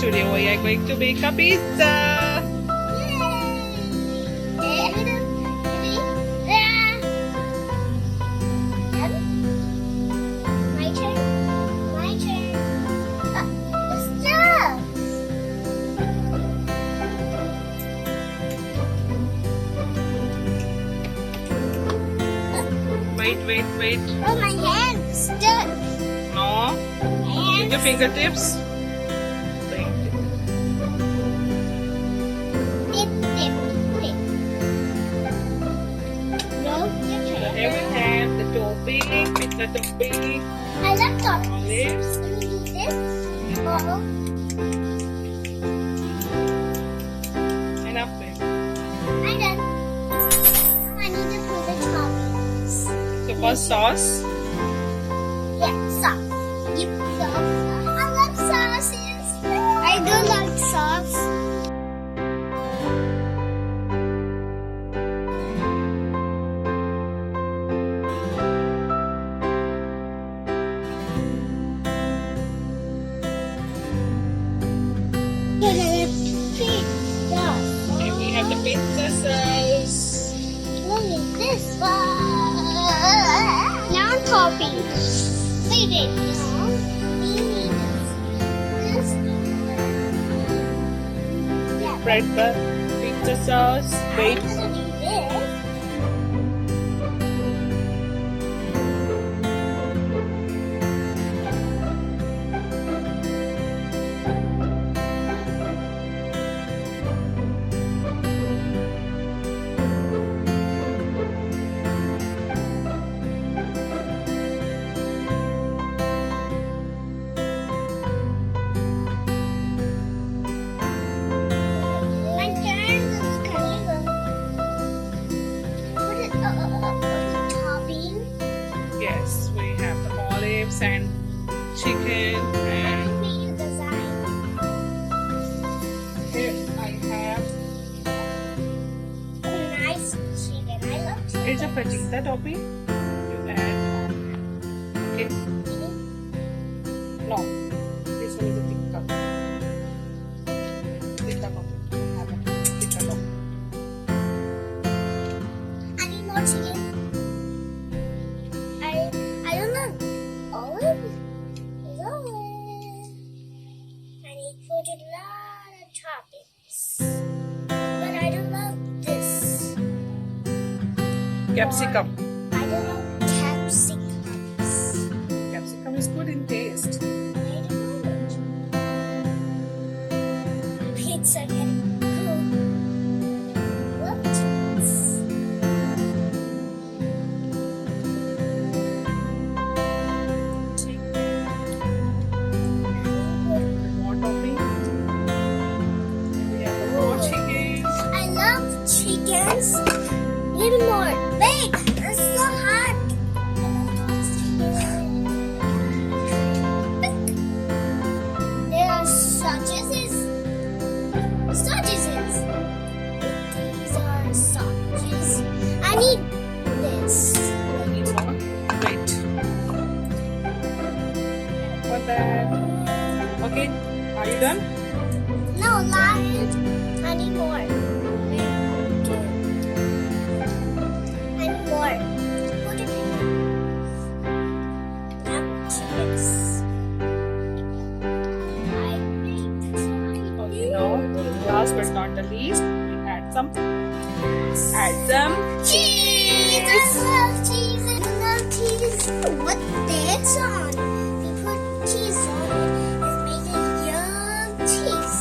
Today we are going to make a pizza. Wait. Oh, my hand's stuck. No. With your fingertips. Here we have the topping, with the topping. I love toppings. Olives. Can you do this? Oh. Enough, babe. I'm done. I need to put the toppings. So first sauce. Yeah, sauce. Yep, sauce. I love sauces. I don't like sauce. And we have the pizza sauce. Look at this one. Now topping. Wait. No. This. Yeah. Bread bun, pizza sauce. Wait. I'm gonna do this. My turn is coming. Put it topping. Yes, we have the olives and chicken, and Make a design. here I have Nice chicken. I love chicken. it's a fajita topping. You add. Okay. No, this one is a tikka. Tikka topping. Have a tikka topping. I need more chicken. I don't know. Olive is olive. I need to put a lot of toppings. But I don't love this. Capsicum. I don't love capsicums. Capsicum is good in taste. I don't know. Pizza getting cool. Love cheese. More topping. We have more chicken. I love chickens. Little more. Wait, it's so hot. There are sausages. Sausages. These are sausages. I need this. Need more? Wait. For that. Okay, are you done? No, lion. I need more. I need more. Put it in. Chickens. Okay, now last but not the least, we add some Cheese! I love cheese! I love cheese! What this on? We put cheese on it and make a yum cheese.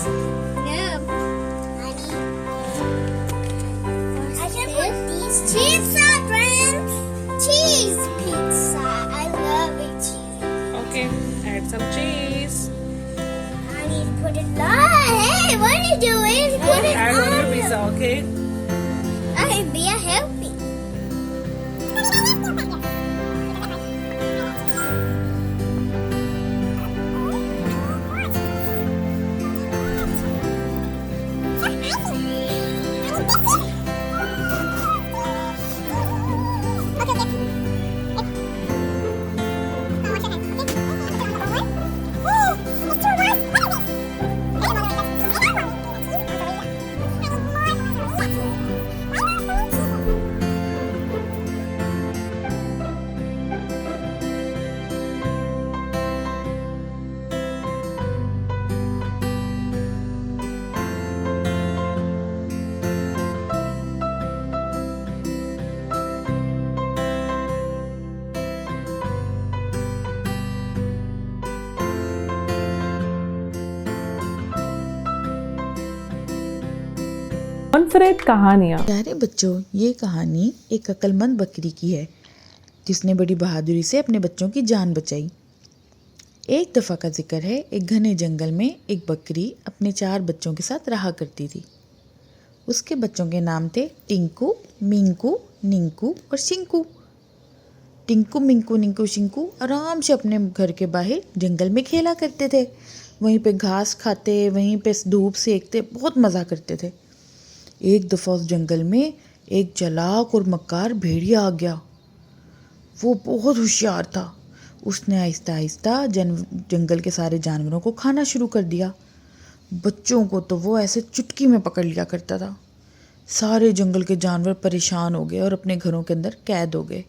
Yum. I can put these pizza, friends! Cheese pizza! I love it, cheese. Okay, add some cheese. I need to put it on. Hey, what are you doing? Put it Add on your on. pizza, okay? Okay, be a help me. कॉन्फरेंट कहानियाँ। प्यारे बच्चों, ये कहानी एक अक्लमंद बकरी की है जिसने बड़ी बहादुरी से अपने बच्चों की जान बचाई। एक दफ़ा का जिक्र है, एक घने जंगल में एक बकरी अपने 4 बच्चों के साथ रहा करती थी। उसके बच्चों के नाम थे टिंकू, मिंकू, निंकू और शिंकू। टिंकू, मिंकू, निंकू, शिंकू आराम से अपने घर के बाहर जंगल में खेला करते थे। वहीं पे घास खाते, वहीं पे धूप सेकते, बहुत मज़ा करते थे। एक दफ़ा उस जंगल में एक चालाक और मक्कार भेड़िया आ गया। वो बहुत होशियार था। उसने आहिस्ता आहिस्ता जंगल के सारे जानवरों को खाना शुरू कर दिया। बच्चों को तो वो ऐसे चुटकी में पकड़ लिया करता था। सारे जंगल के जानवर परेशान हो गए और अपने घरों के अंदर कैद हो गए,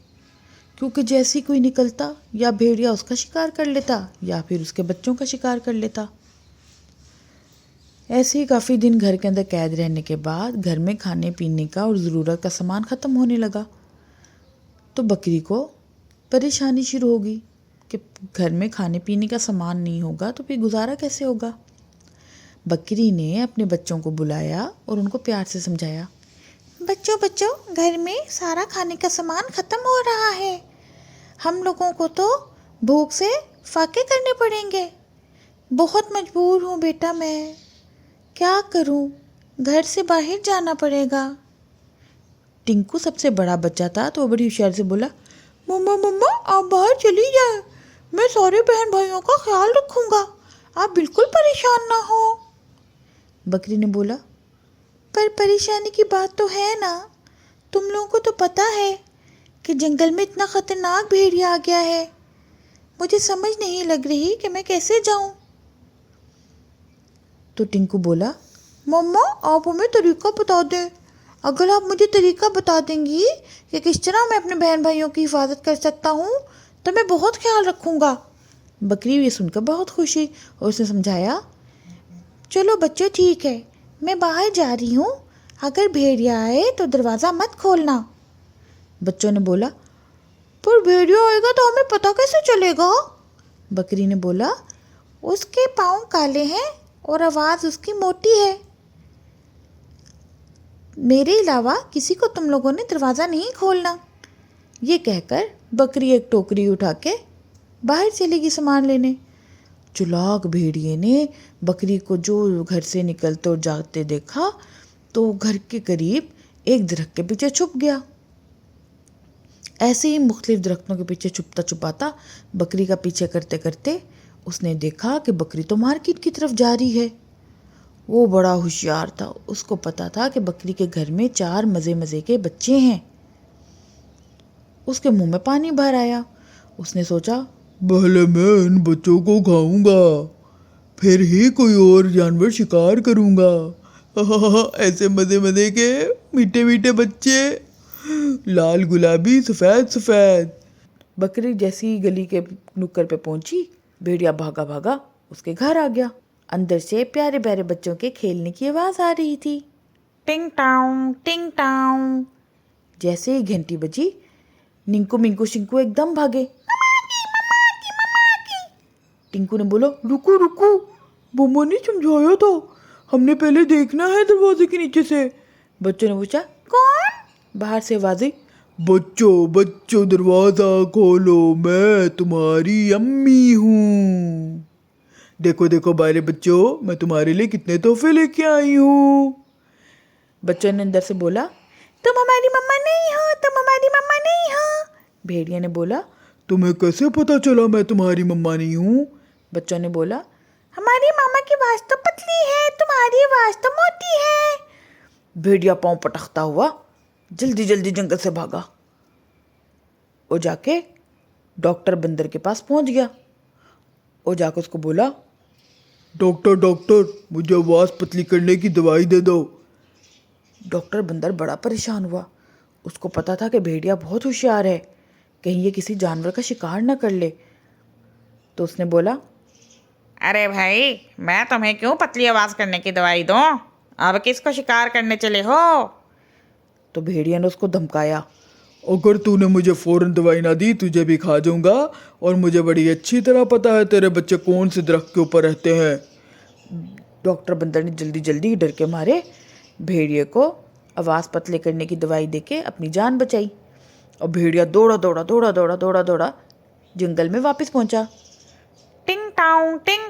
क्योंकि जैसे ही कोई निकलता या भेड़िया उसका शिकार कर लेता या फिर उसके बच्चों का शिकार कर लेता। ऐसे ही काफ़ी दिन घर के अंदर कैद रहने के बाद घर में खाने पीने का और ज़रूरत का सामान ख़त्म होने लगा। तो बकरी को परेशानी शुरू होगी कि घर में खाने पीने का सामान नहीं होगा तो फिर गुजारा कैसे होगा। बकरी ने अपने बच्चों को बुलाया और उनको प्यार से समझाया, बच्चों बच्चों, घर में सारा खाने का सामान ख़त्म हो रहा है। हम लोगों को तो भूख से फाके करने पड़ेंगे। बहुत मजबूर हूँ बेटा, मैं क्या करूँ, घर से बाहर जाना पड़ेगा। टिंकू सबसे बड़ा बच्चा था तो वो बड़ी होशियार से बोला, मम्मा मम्मा आप बाहर चली जाए, मैं सारे बहन भाइयों का ख्याल रखूँगा, आप बिल्कुल परेशान ना हो। बकरी ने बोला, पर परेशानी की बात तो है ना, तुम लोगों को तो पता है कि जंगल में इतना ख़तरनाक भेड़िया आ गया है। मुझे समझ नहीं लग रही कि मैं कैसे जाऊं। तो टिंकू बोला, मम्मा आप हमें तरीका बता दें। अगर आप मुझे तरीका बता देंगी कि किस तरह मैं अपने बहन भाइयों की हिफाजत कर सकता हूँ तो मैं बहुत ख्याल रखूँगा। बकरी ये सुनकर बहुत खुश हुई और उसने समझाया, चलो बच्चों ठीक है, मैं बाहर जा रही हूँ, अगर भेड़िया आए तो दरवाज़ा मत खोलना। बच्चों ने बोला, पर भेड़िया आएगा तो हमें पता कैसे चलेगा। बकरी ने बोला, उसके पाँव काले हैं और आवाज़ उसकी मोटी है। मेरे अलावा किसी को तुम लोगों ने दरवाज़ा नहीं खोलना। ये कहकर बकरी एक टोकरी उठा के बाहर चलेगी सामान लेने। चालाक भेड़िए ने बकरी को जो घर से निकलते और जाते देखा तो घर के करीब एक दरख्त के पीछे छुप गया। ऐसे ही मुख्तलिफ दरख्तों के पीछे छुपता छुपाता बकरी का पीछे करते करते उसने देखा कि बकरी तो मार्केट की तरफ जा रही है। वो बड़ा होशियार था, उसको पता था कि बकरी के घर में 4 मज़े मज़े के बच्चे हैं। उसके मुंह में पानी भर आया। उसने सोचा, पहले मैं इन बच्चों को खाऊंगा, फिर ही कोई और जानवर शिकार करूंगा। ऐसे मज़े मज़े के मीठे मीठे बच्चे, लाल गुलाबी सफ़ेद सफ़ेद। बकरी जैसी गली के नुक्कड़ पे पहुंची, भेड़िया भागा भागा उसके घर आ गया। अंदर से प्यारे प्यारे बच्चों के खेलने की आवाज़ आ रही थी, टिंग टाउं टिंग टाउं। जैसे ही घंटी बजी, निंकू मिंकू शिंकू एकदम भागे। टिंकू ने बोला, रुको रुको, मम्मा ने समझाया था, हमने पहले देखना है दरवाजे के नीचे से। बच्चों ने पूछा, कौन? बाहर से आवाज़ आई, बच्चों बच्चों दरवाज़ा खोलो, मैं तुम्हारी अम्मी हूँ। देखो देखो बारे बच्चों, मैं तुम्हारे लिए कितने तोहफे लेके आई हूँ। बच्चों ने अंदर से बोला, तुम हमारी मम्मा नहीं हो, तुम हमारी मम्मा नहीं हो। भेड़िया ने बोला, तुम्हें कैसे पता चला मैं तुम्हारी मम्मा नहीं हूँ? बच्चों ने बोला, हमारी मामा की आवाज़ तो पतली है, तुम्हारी आवाज़ तो मोटी है। भेड़िया पाँव पटकता हुआ जल्दी जल्दी जंगल से भागा और जाके डॉक्टर बंदर के पास पहुंच गया और जाकर उसको बोला, डॉक्टर डॉक्टर, मुझे आवाज़ पतली करने की दवाई दे दो। डॉक्टर बंदर बड़ा परेशान हुआ। उसको पता था कि भेड़िया बहुत होशियार है, कहीं ये किसी जानवर का शिकार न कर ले। तो उसने बोला, अरे भाई, मैं तुम्हें क्यों पतली आवाज़ करने की दवाई दूँ? अब किसको शिकार करने चले हो? तो भेड़िया ने उसको धमकाया, अगर तूने मुझे फ़ौरन दवाई ना दी, तुझे भी खा जाऊंगा, और मुझे बड़ी अच्छी तरह पता है तेरे बच्चे कौन से दरख्त के ऊपर रहते हैं। डॉक्टर बंदर ने जल्दी जल्दी डर के मारे भेड़िए को आवाज़ पतले करने की दवाई देके अपनी जान बचाई और भेड़िया दौड़ा जंगल में वापस पहुंचा। टिंग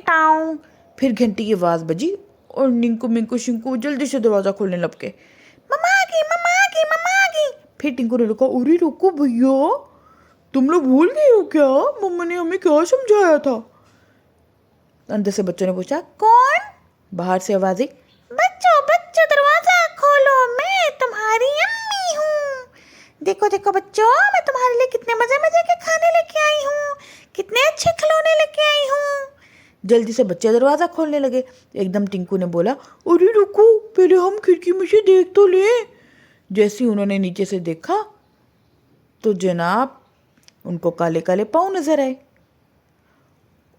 टाऊ। फिर घंटी की आवाज़ बजी और निंकू मिंकू शिंकू जल्दी से दरवाज़ा खोलने लपके। मम्मा आ गई। फिर टिंकू ने रुका, अरे रुको भैया, तुम लोग भूल गए हो क्या? मम्मा ने हमें क्या समझाया था? अंदर से बच्चों ने पूछा, कौन? बाहर से आवाज़ आई, बच्चों दरवाजा खोलो, मैं तुम्हारी अम्मी हूँ। देखो बच्चों, मैं तुम्हारे लिए कितने मजे के खाने लेके आई हूँ, कितने अच्छे खिलौने लेके आई हूँ। जल्दी से बच्चे दरवाज़ा खोलने लगे। एकदम टिंकू ने बोला, अरे रुको, पहले हम खिड़की में से देख तो ले। जैसे ही उन्होंने नीचे से देखा तो जनाब उनको काले काले पाँव नजर आए,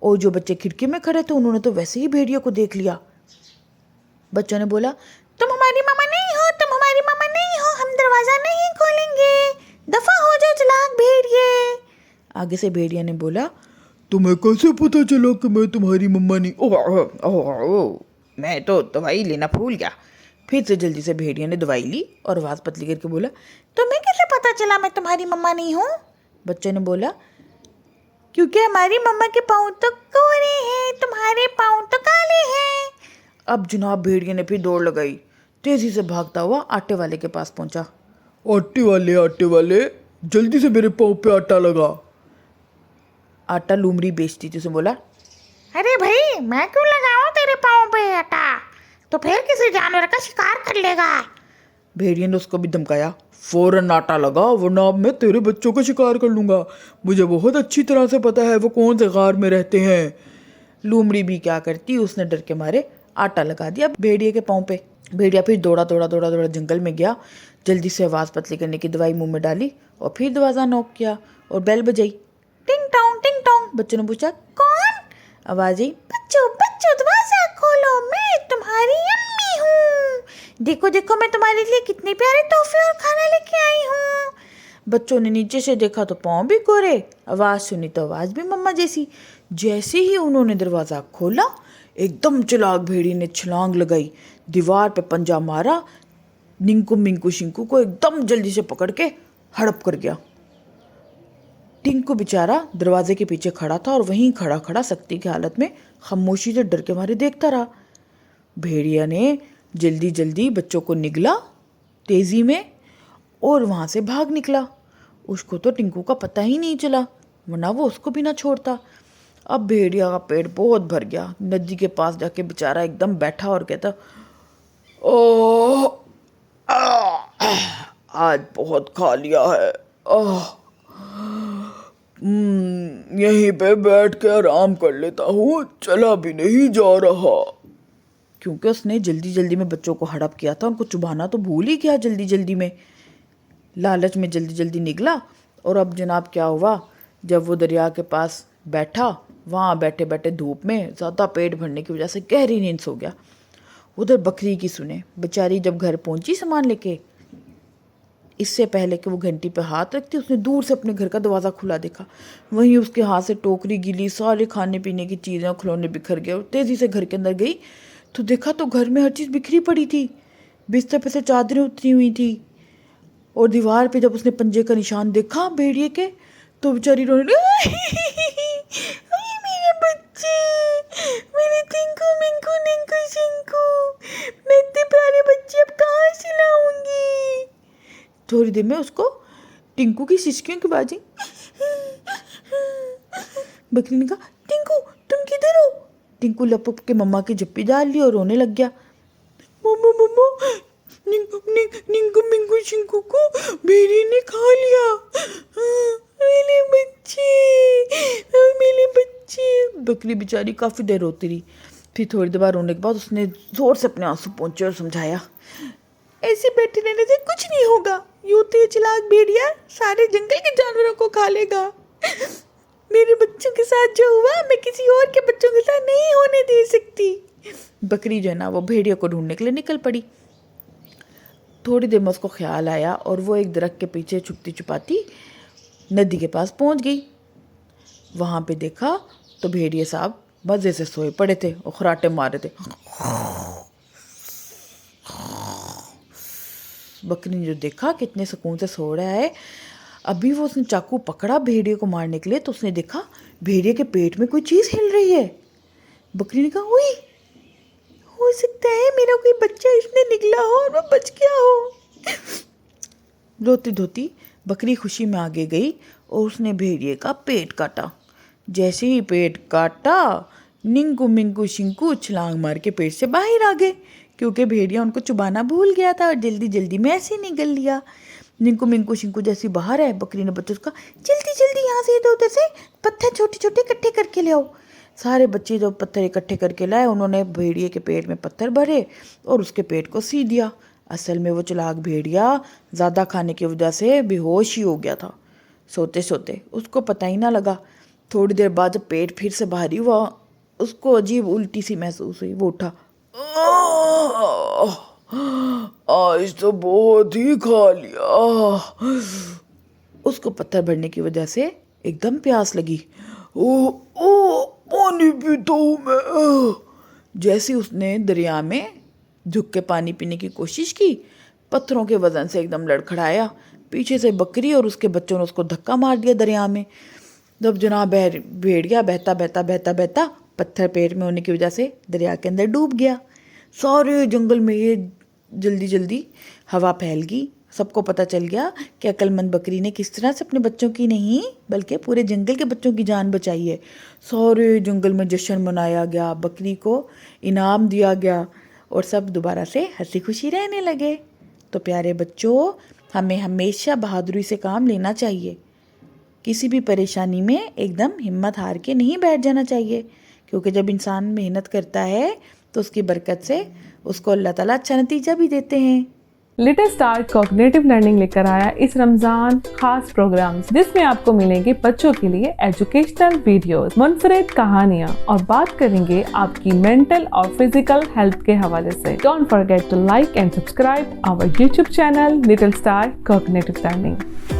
और जो बच्चे खिड़की में खड़े थे उन्होंने तो वैसे ही भेड़िया को देख लिया। बच्चों ने बोला, तुम हमारी मामा नहीं हो, हम दरवाजा नहीं खोलेंगे, दफा हो जाओ चलाक भेड़िए। आगे से भेड़िया ने बोला, तुम्हें कैसे पता चला कि मैं तुम्हारी मम्मा नहीं? मैं तो दवाई लेना भूल गया। फिर से जल्दी से भेड़िया ने दवाई ली और आवाज़ पतली करके बोला, तुम्हें कैसे पता चला मैं तुम्हारी मम्मा नहीं हूँ? बच्चों ने बोला, क्योंकि हमारी मम्मा के पाँव तो गोरे हैं, तुम्हारे पाँव तो काले हैं। अब जनाब भेड़िया ने फिर दौड़ लगाई, तेजी से भागता हुआ आटे वाले के पास पहुंचा। आटे वाले, जल्दी से मेरे पाँव पे आटा लगा। आटा लूमड़ी बेचती थी, उसे बोला, अरे भाई, मैं क्यों लगाऊं तेरे पाँव पे आटा? तो फिर किसी जानवर का शिकार कर लेगा। भेड़िया ने उसको भी धमकाया, फौरन आटा लगा वरना अब मैं तेरे बच्चों का शिकार कर लूंगा। मुझे बहुत अच्छी तरह से पता है वो कौन से गार में रहते हैं। लूमड़ी भी क्या करती, उसने डर के मारे आटा लगा दिया भेड़िए के पाँव पे। भेड़िया फिर दौड़ा जंगल में गया, जल्दी से आवाज़ पतली करने की दवाई मुंह में डाली और फिर दरवाज़ा नॉक किया और बेल बजाई। टिंग टोंग। बच्चों ने पूछा, कौन? आवाज़ आई, बच्चों दरवाजा खोलो, मैं तुम्हारी अम्मी हूँ। देखो मैं तुम्हारे लिए कितने प्यारे तोहफे और खाना लेके आई हूँ। बच्चों ने नीचे से देखा तो पाँव भी गोरे, आवाज़ सुनी तो आवाज़ भी मम्मा जैसी। जैसे ही उन्होंने दरवाज़ा खोला, एकदम चालाक भेड़ी ने छलांग लगाई, दीवार पे पंजा मारा, निंकू मिंकू शिंकू को एकदम जल्दी से पकड़ के हड़प कर गया। टिंकू बेचारा दरवाजे के पीछे खड़ा था और वहीं खड़ा सख्ती की हालत में खामोशी से डर के मारे देखता रहा। भेड़िया ने जल्दी बच्चों को निगला तेजी में और वहाँ से भाग निकला। उसको तो टिंकू का पता ही नहीं चला, वरना वो उसको भी ना छोड़ता। अब भेड़िया का पेट बहुत भर गया। नदी के पास जाके बेचारा एकदम बैठा और कहता, ओह आज बहुत खा लिया है, यहीं पे बैठ के आराम कर लेता हूँ, चला भी नहीं जा रहा। क्योंकि उसने जल्दी में बच्चों को हड़प किया था, उनको चुभाना तो भूल ही गया जल्दी में। लालच में जल्दी निकला। और अब जनाब क्या हुआ, जब वो दरिया के पास बैठा, वहाँ बैठे धूप में ज़्यादा पेट भरने की वजह से गहरी नींद सो गया। उधर बकरी की सुने, बेचारी जब घर पहुंची सामान लेके, इससे पहले कि वो घंटी पे हाथ रखती, उसने दूर से अपने घर का दरवाज़ा खुला देखा। वहीं उसके हाथ से टोकरी गिली, सारे खाने पीने की चीज़ें और खिलौने बिखर गए। और तेज़ी से घर के अंदर गई तो देखा तो घर में हर चीज़ बिखरी पड़ी थी। बिस्तर पे से चादरें उतरी हुई थी और दीवार पे जब उसने पंजे का निशान देखा भेड़िए के, तो बेचारी रोने लगी, मेरे बच्चे, मेरे टिंकू मिंकू निंकू शिंकू, मैं इतने प्यारे बच्चे अब कहाँ से लाऊंगी। थोड़ी देर में उसको टिंकू की सिसकियों की आवाज़ आई। बकरी ने कहा, टिंकू तुम किधर हो? टिंकू लपक के मम्मा की जप्पी डाल ली और रोने लग गया। मम्मा निंकू मिंकू शिंकू को भेड़िए ने खा लिया, मेरे बच्चे। बकरी बेचारी काफ़ी देर रोती रही। फिर थोड़ी देर बाद रोने के बाद उसने ज़ोर से अपने आंसू पोंछे और समझाया, ऐसे बैठे रहने से कुछ नहीं होगा, यूं तो चालाक भेड़िया सारे जंगल के जानवरों को खा लेगा। मेरे बच्चों के साथ जो हुआ मैं किसी और के बच्चों के साथ नहीं होने दे सकती। बकरी जो है ना वो भेड़िया को ढूंढने के लिए निकल पड़ी। थोड़ी देर में उसको ख्याल आया और वो एक दरख्त के पीछे छुपती छुपाती नदी के पास पहुंच गई। वहाँ पे देखा तो भेड़िए साहब मज़े से सोए पड़े थे और खराटे मार रहे थे। बकरी ने जो देखा कितने सुकून से सो रहा है, अभी वो उसने चाकू पकड़ा भेड़िए को मारने के लिए तो उसने देखा भेड़िए के पेट में कोई चीज़ हिल रही है। बकरी ने कहा, उई, हो सकता है मेरा कोई बच्चा इसमें निकला हो और मैं बच गया हो। रोती धोती बकरी खुशी में आगे गई और उसने भेड़िए का पेट काटा। जैसे ही पेट काटा, निंकू मिंकू शिंकू छलांग मार के पेट से बाहर आ गए, क्योंकि भेड़िया उनको चुबाना भूल गया था और जल्दी जल्दी में ऐसे ही निगल लिया। निंकू मिंकू शिंकू जैसी बाहर है, बकरी ने बच्चों को कहा, जल्दी जल्दी यहाँ से इधर उधर से पत्थर छोटे छोटे इकट्ठे करके ले आओ। सारे बच्चे जो पत्थर इकट्ठे करके लाए, उन्होंने भेड़िए के पेट में पत्थर भरे और उसके पेट को सी दिया। असल में वो चालाक भेड़िया ज़्यादा खाने की वजह से बेहोश ही हो गया था। सोते सोते उसको पता ही ना लगा। थोड़ी देर बाद जब पेट फिर से भारी हुआ, उसको अजीब उल्टी सी महसूस हुई। वो उठा, आज तो बहुत ही खा लिया। उसको पत्थर भरने की वजह से एकदम प्यास लगी। ओ पानी पीता हूँ मैं। जैसे उसने दरिया में झुक के पानी पीने की कोशिश की, पत्थरों के वजन से एकदम लड़खड़ाया। पीछे से बकरी और उसके बच्चों ने उसको धक्का मार दिया दरिया में। जब जनाब भेड़िया बहता बहता बहता बहता पत्थर पेट में होने की वजह से दरिया के अंदर डूब गया। सारे जंगल में ये जल्दी जल्दी हवा फैल गई। सबको पता चल गया कि अक्लमंद बकरी ने किस तरह से अपने बच्चों की नहीं बल्कि पूरे जंगल के बच्चों की जान बचाई है। सारे जंगल में जश्न मनाया गया, बकरी को इनाम दिया गया और सब दोबारा से हंसी खुशी रहने लगे। तो प्यारे बच्चों, हमें हमेशा बहादुरी से काम लेना चाहिए। किसी भी परेशानी में एकदम हिम्मत हार के नहीं बैठ जाना चाहिए, क्योंकि जब इंसान मेहनत करता है तो उसकी बरकत से उसको अल्लाह ताला अच्छा नतीजा भी देते हैं। लिटिल स्टार कॉग्निटिव लर्निंग लेकर आया इस रमजान खास प्रोग्राम, जिसमें आपको मिलेंगे बच्चों के लिए एजुकेशनल वीडियोस, मुनफरिद कहानियाँ और बात करेंगे आपकी मेंटल और फिजिकल हेल्थ के हवाले से। Don't forget to like and subscribe our YouTube channel little star cognitive learning.